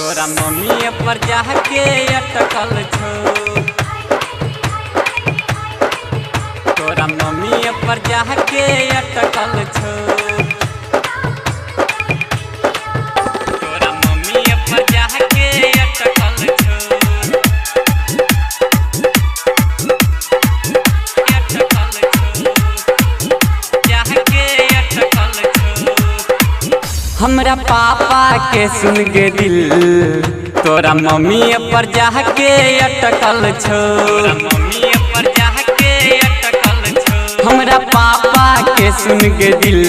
तोरा मम्मी पर जाके अटकल छो, तोरा मम्मी पर जाके अटकल छो, तोरा मम्मी पर जाके अटकल छो, अटकल छो, जाके अटकल छो। हमरा पापा के सुन के दिल तोरा मम्मी पर जाके अटकल छो, मम्मी पर जाके अटकल छो। हमरा पापा के सुन के दिल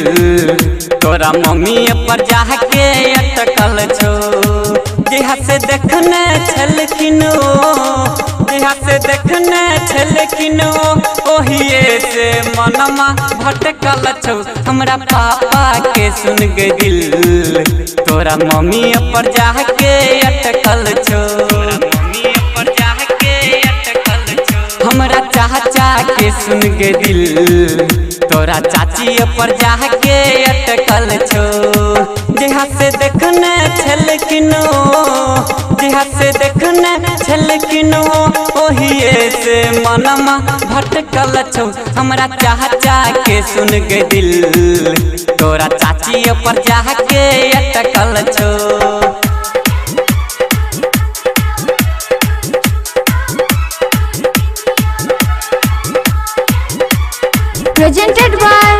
तोरा मम्मी पर जाके अटकल छो। देहा से देखने छलखिन देहा से देखने छलखिन ओहिए से मनमा भटकल छो। हमरा पापा के सुन के दिल तोरा मम्मी पर जाके अटकल छो, मम्मी पर जाके अटकल छो। हमरा चाचा के सुन के दिल तोरा चाची पर जाके अटकल छो। देहा से देखने छलखिन देहा से देखने छलखिन ओहिए से मनमा भटकल छो। हमरा चाचा के सुन के दिल तोरा चाची पर जाके अटकल छो। Presented by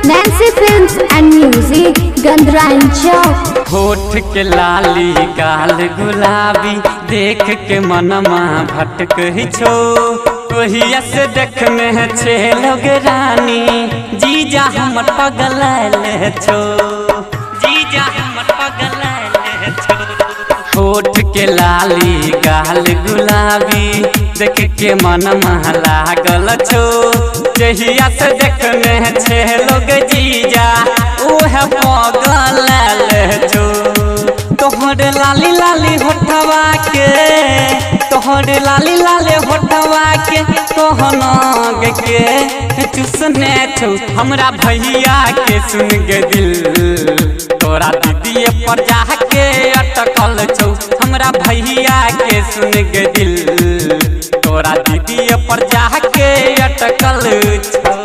Nancy Films and Music, Gandhran Chowk। होठ के लाली गाल गुलाबी देख के मनमा भटक छो। ओहिया से देखने छे लोग रानी जीजा हम पगलाल छो, जीजा हम पगलाल छो। होठ के लाली गाल गुलाबी देख के मनमा लागल छो। जहिया से देखने छे लोग जीजा उह पगलाल छो। तोहर लाली लाली होठवा के तोहर लाली लाली होठवा के तोहनाग के चुसने छो। हमरा भैया के सुन के दिल तोरा दीदी पर जाके अटकल छो। हमरा भैया के सुन के दिल तोरा दीदी पर जाके अटकल छो।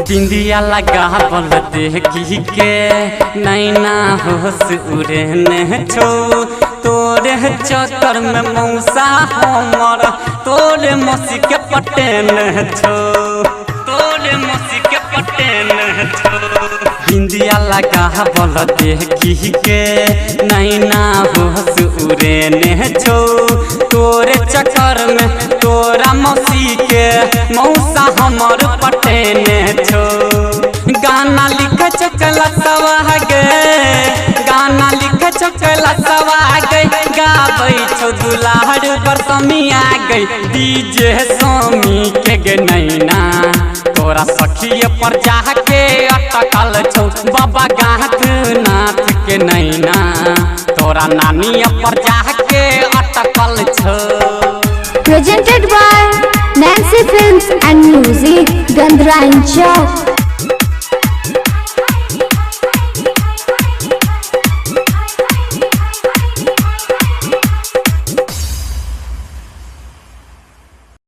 बिंदिया लगावल देखी के नैना होश उड़ने छो। तोरे चक्कर में मौसा हमर तोरे मौसी के पटेन छो, तोरे मौसी के पटेन छो। बिंदिया लगावल देखी के नैना होश उड़ने छो। तोरे चक्कर में तोरा मौसी के मौसा हमर पटेने छो। गाना लिख चकला सवा गे गाना लिख चकला सवा गे गाबै छो। दुलार पर समिया गई डीजे स्वामी के गे नैना तोरा सखी पर जाके अटकल छो। बाबा गाथ नाथ के नैना तोरा नानी पर जाके अटकल छो। Presented by Nancy Films and Music, Gandhran Chowk।